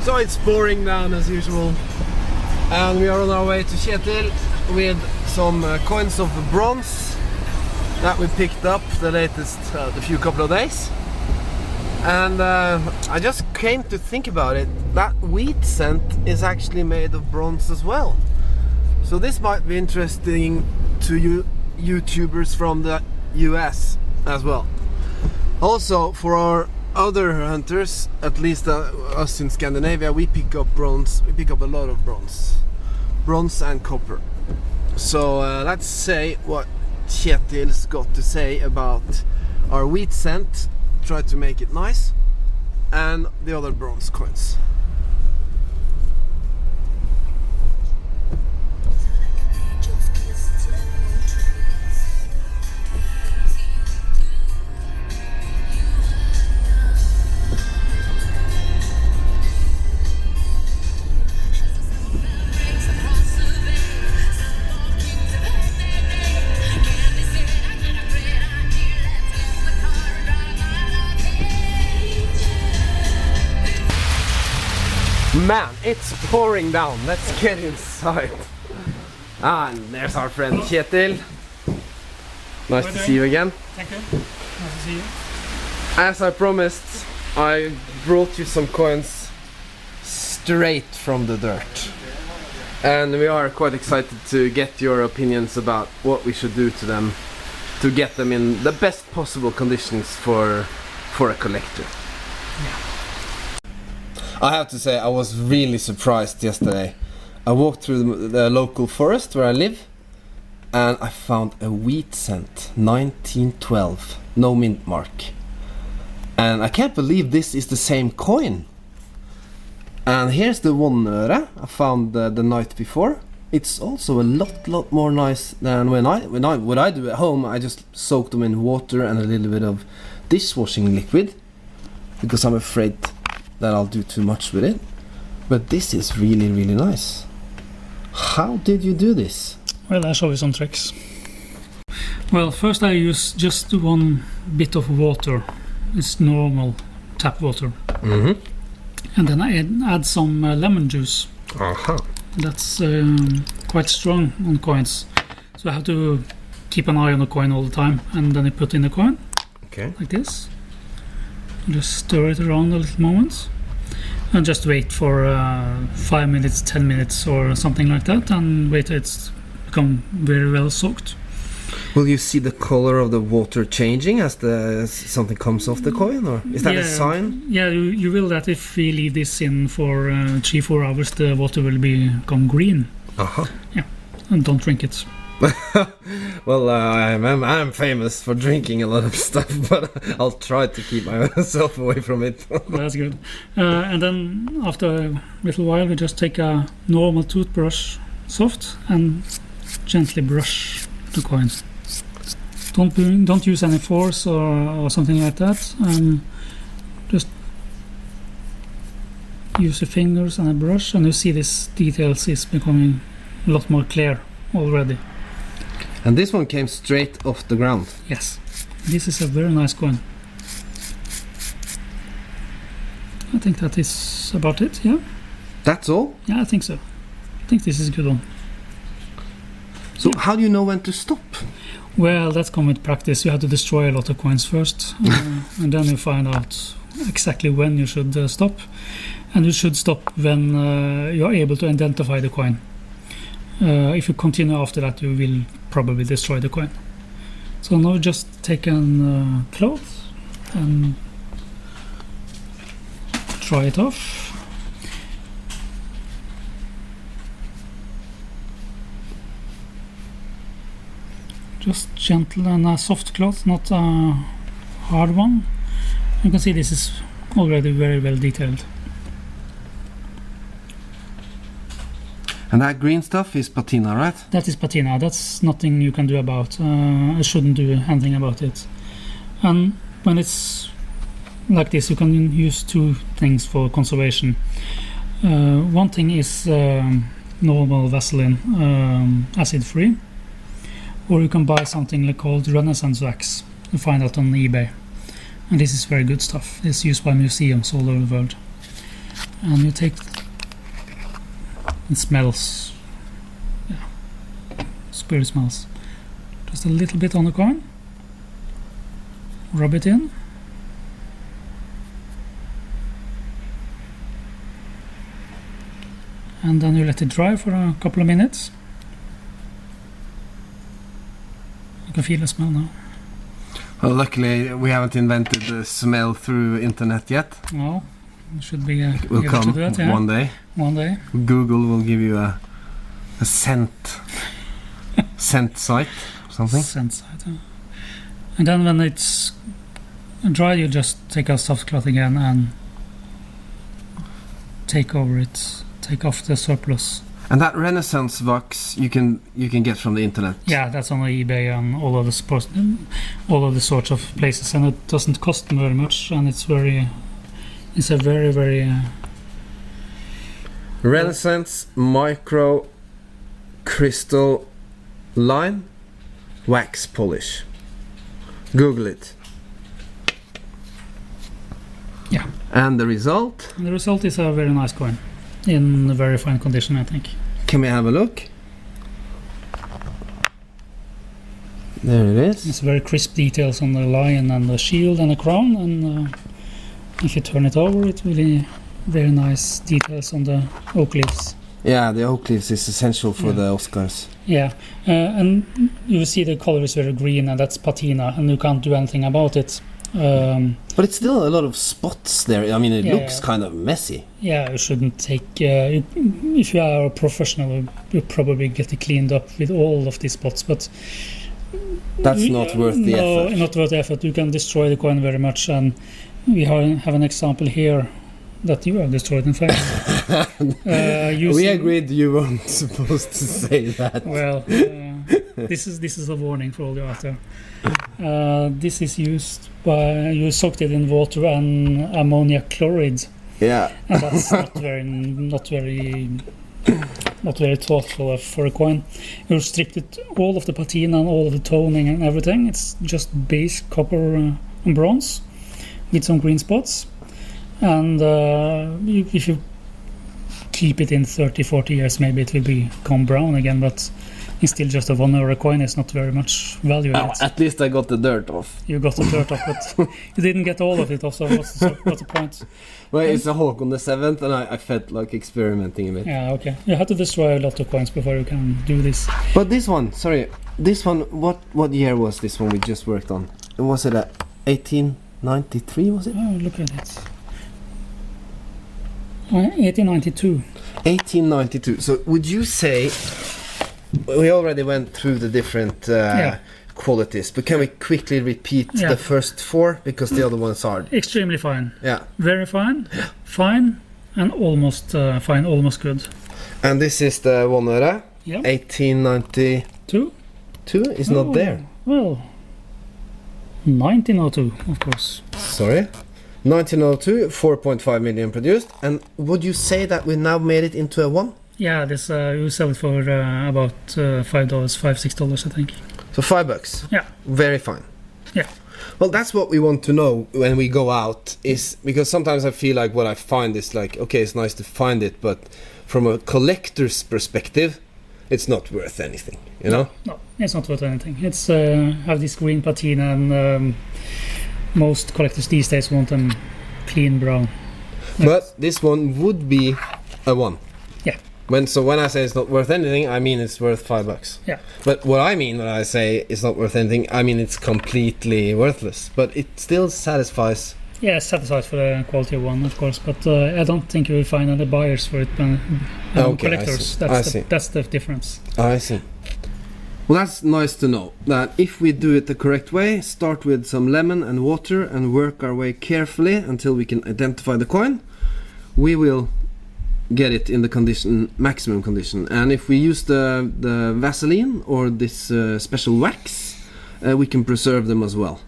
So it's pouring down as usual, and we are on our way to Kjetil with some coins of bronze that we picked up the latest the couple of days. And I just came to think about it, that wheat cent is actually made of bronze as well. So this might be interesting to you YouTubers from the US as well. Also for our other hunters, at least us in Scandinavia, we pick up bronze. We pick up a lot of bronze and copper. So let's say what Kjetil's got to say about our wheat cent, try to make it nice, and the other bronze coins. Man, it's pouring down. Let's get inside. And there's our friend Kjetil. Nice to see you again. Thank you. Nice to see you. As I promised, I brought you some coins straight from the dirt. And we are quite excited to get your opinions about what we should do to them to get them in the best possible conditions for a collector. Yeah. I have to say, I was really surprised yesterday. I walked through the local forest where I live, and I found a wheat cent, 1912, no mint mark. And I can't believe this is the same coin. And here's the 1 øre I found the night before. It's also a lot more nice than what I do at home. I just soak them in water and a little bit of dishwashing liquid, because I'm afraid that I'll do too much with it. But this is really nice. How did you do this? Well, I'll show you some tricks. Well, first I use just one bit of water. It's normal tap water. Mm-hmm. And then I add some lemon juice. Uh-huh. That's quite strong on coins. So I have to keep an eye on the coin all the time. And then I put in the coin. Okay. Like this. Just stir it around a little moment and just wait for 5 minutes, 10 minutes or something like that, and wait till it's become very well soaked. Will you see the color of the water changing as something comes off the coin, or is that a sign? Yeah, you will that if we leave this in for 3-4 hours, the water will become green. Uh-huh. Yeah, and don't drink it. Well, I'm famous for drinking a lot of stuff, but I'll try to keep myself away from it. That's good. And then after a little while, we just take a normal toothbrush, soft, and gently brush the coin. Don't use any force or something like that. Just use your fingers and a brush, and you see this details is becoming a lot more clear already. And this one came straight off the ground. Yes, this is a very nice coin. I think that is about it, yeah? That's all? Yeah, I think so. I think this is a good one. So how do you know when to stop? Well, that's come with practice. You have to destroy a lot of coins first, and then you find out exactly when you should stop. And you should stop when you're able to identify the coin. If you continue after that, you will probably destroy the coin. So now just take a cloth and dry it off. Just gentle and a soft cloth, not a hard one. You can see this is already very well detailed. And that green stuff is patina, right? That is patina. That's nothing you can do about. I shouldn't do anything about it. And when it's like this, you can use 2 things for conservation. One thing is normal Vaseline, acid-free, or you can buy something called Renaissance wax. You find that on eBay, and this is very good stuff. It's used by museums all over the world. and you take. It smells. Yeah, spirit smells. Just a little bit on the coin. Rub it in. And then you let it dry for a couple of minutes. You can feel the smell now. Well, luckily we haven't invented the smell through internet yet. No, it should be. It will come that, yeah. one day. One day. Google will give you a scent scent site or something. Scent site. Yeah. And then when it's dry, you just take a soft cloth again and take over it. Take off the surplus. And that Renaissance wax you can get from the internet. Yeah, that's on eBay and all of the sorts of places, and it doesn't cost very much, and it's a very Renaissance micro crystal line wax polish. Google it. Yeah. And the result? The result is a very nice coin. In a very fine condition, I think. Can we have a look? There it is. It's very crisp details on the lion and the shield and the crown, and if you turn it over, it will be very nice details on the oak leaves. Yeah, the oak leaves is essential for the Oscars. Yeah, and you will see the color is very green, and that's patina, and you can't do anything about it. But it's still a lot of spots there. I mean, it looks kind of messy. Yeah, you shouldn't take. If you are a professional, you probably get it cleaned up with all of these spots. But that's not worth the effort. No, not worth the effort. You can destroy the coin very much, and we have an example here that you have destroyed. In fact, we agreed you weren't supposed to say that. Well, this is a warning for all you out there. This is used by you soaked it in water and ammonia chloride. Yeah, and that's not very thoughtful for a coin. You stripped it all of the patina and all of the toning and everything. It's just base copper and bronze with some green spots. And if you keep it in 30-40 years, maybe it will become brown again, but it's still just a 1 euro coin. It's not very much value in it. At least I got the dirt off. You got the dirt off, but you didn't get all of it off, so what's the point? Well, it's a Håkon the 7th, and I felt like experimenting a bit. Yeah, okay. You have to destroy a lot of coins before you can do this. But this one, what year was this one we just worked on? Was it 1893, was it? Oh, look at it. 1892. 1892. So would you say... We already went through the different qualities, but can we quickly repeat the first 4, because the other ones are extremely fine. Yeah, very fine, fine, and almost fine, almost good. And this is the 1 euro. Yeah. 1892. Is not there. Well, 1902, of course. Sorry. 1902, 4.5 million produced. And would you say that we now made it into a 1? Yeah, this you sell it for about $5-6, I think. So $5. Yeah. Very fine. Yeah. Well, that's what we want to know when we go out, is because sometimes I feel like what I find is like, okay, it's nice to find it, but from a collector's perspective, it's not worth anything, you know? No, it's not worth anything. It's have this green patina, and most collectors these days want them clean brown. But this one would be a 1. Yeah. When I say it's not worth anything, I mean it's worth $5. Yeah. But what I mean when I say it's not worth anything, I mean it's completely worthless. But it still satisfies. Yeah, it's satisfied for the quality of one, of course. But I don't think you will find any buyers for it. Collectors. That's the difference. I see. Well, that's nice to know. That if we do it the correct way, start with some lemon and water and work our way carefully until we can identify the coin, we will get it in the maximum condition. And if we use the Vaseline or this special wax, we can preserve them as well.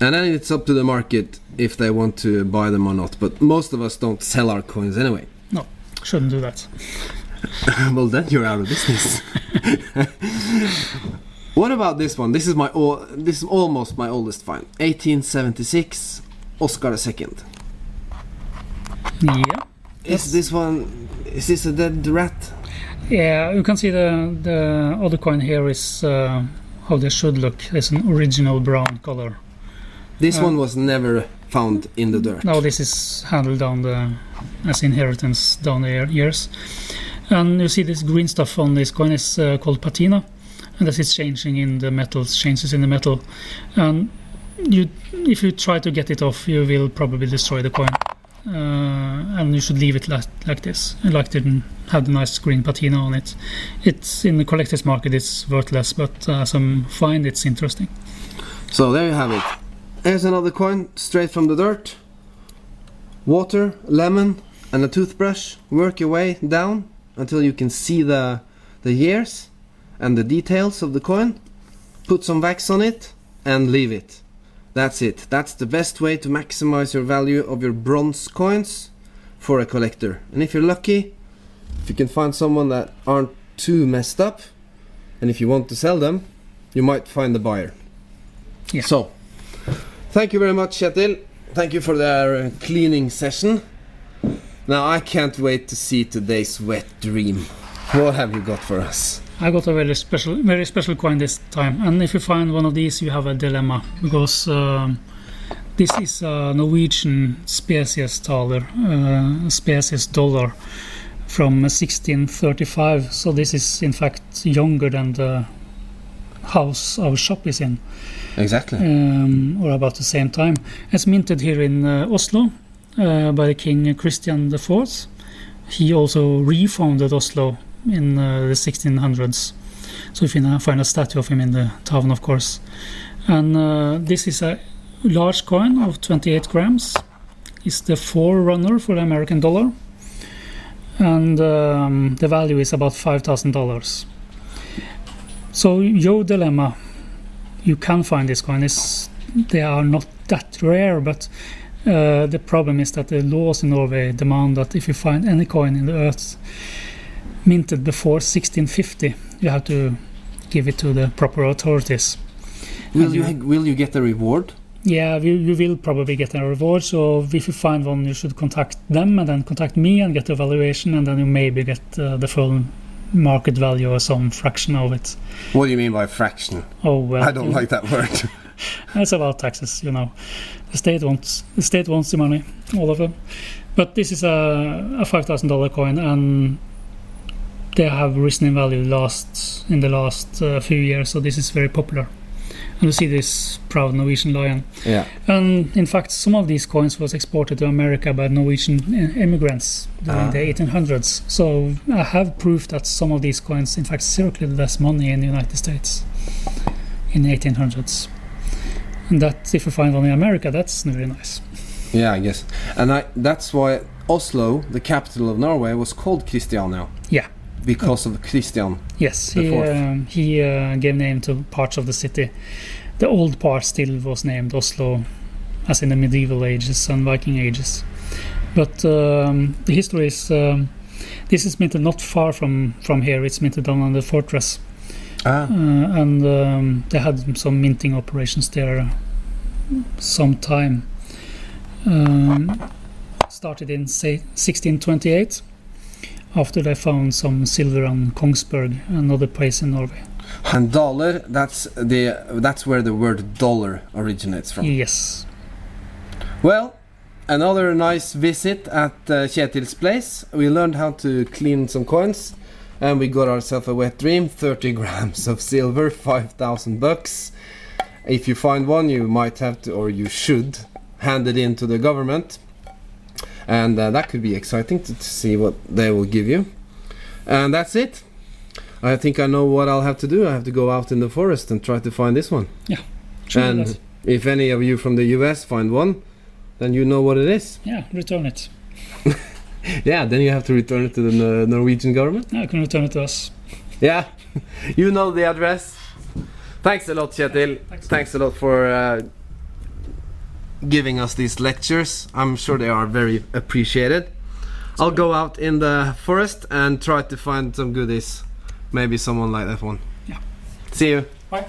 And then it's up to the market if they want to buy them or not. But most of us don't sell our coins anyway. No, shouldn't do that. Well, then you're out of business. What about this one? This is almost my oldest find. 1876, Oscar II. Yeah. Is this one? Is this a dead rat? Yeah, you can see the other coin here is how they should look. It's an original brown color. This one was never found in the dirt. No, this is handled down as inheritance down the years. And you see this green stuff on this coin is called patina, and that is changing in the metals, changes in the metal. And if you try to get it off, you will probably destroy the coin. And you should leave it like this. I like to have the nice green patina on it. It's in the collector's market, it's worthless, but as I find, it's interesting. So there you have it. Here's another coin straight from the dirt. Water, lemon, and a toothbrush. Work your way down until you can see the years and the details of the coin. Put some wax on it and leave it. That's it. That's the best way to maximize your value of your bronze coins for a collector. And if you're lucky, if you can find someone that aren't too messed up, and if you want to sell them, you might find a buyer. Yeah. So, thank you very much, Kjetil. Thank you for the cleaning session. Now I can't wait to see today's wet dream. What have you got for us? I got a very special coin this time, and if you find one of these, you have a dilemma, because this is a Norwegian species dollar from 1635. So this is in fact younger than the house our shop is in. Exactly. Or about the same time. It's minted here in Oslo by the King Christian IV. He also refounded Oslo in the 1600s. So if you find a statue of him in the town, of course. And this is a large coin of 28 grams. It's the forerunner for the American dollar. And the value is about $5,000. So your dilemma, you can find this coin. They are not that rare, but the problem is that the laws in Norway demand that if you find any coin in the earth minted before 1650, you have to give it to the proper authorities. Will you get a reward? Yeah, you will probably get a reward. So if you find one, you should contact them and then contact me and get the valuation, and then you maybe get the full market value or some fraction of it. What do you mean by fraction? Oh well, I don't like that word. It's about taxes, you know. The state wants the money, all of them. But this is a $5,000 coin, and they have risen in value in the last few years. So this is very popular. And you see this proud Norwegian lion. Yeah. And in fact, some of these coins was exported to America by Norwegian immigrants during the 1800s. So I have proof that some of these coins, in fact, circulated as money in the United States in the 1800s. And that, if you find one in America, that's very nice. Yeah, I guess. And that's why Oslo, the capital of Norway, was called Christiania. Yeah. Because of Christian. Yes, he gave name to parts of the city. The old part still was named Oslo, as in the medieval ages and Viking ages. But the history is this is minted not far from here. It's minted down on the fortress, and they had some minting operations there some time. Started in 1628. After they found some silver on Kongsberg, another place in Norway. And dollar, that's where the word dollar originates from. Yes. Well, another nice visit at Kjetil's place. We learned how to clean some coins, and we got ourselves a wet dream. 30 grams of silver, $5,000. If you find one, you might have to, or you should, hand it in to the government. And that could be exciting to see what they will give you. And that's it. I think I know what I'll have to do. I have to go out in the forest and try to find this one. Yeah. Sure. And if any of you from the US find one, then you know what it is. Yeah, return it. Yeah, then you have to return it to the Norwegian government. Yeah, you can return it to us. Yeah, you know the address. Thanks a lot, Kjetil. Thanks a lot for giving us these lectures. I'm sure they are very appreciated. I'll go out in the forest and try to find some goodies. Maybe someone like that one. Yeah. See you. Bye.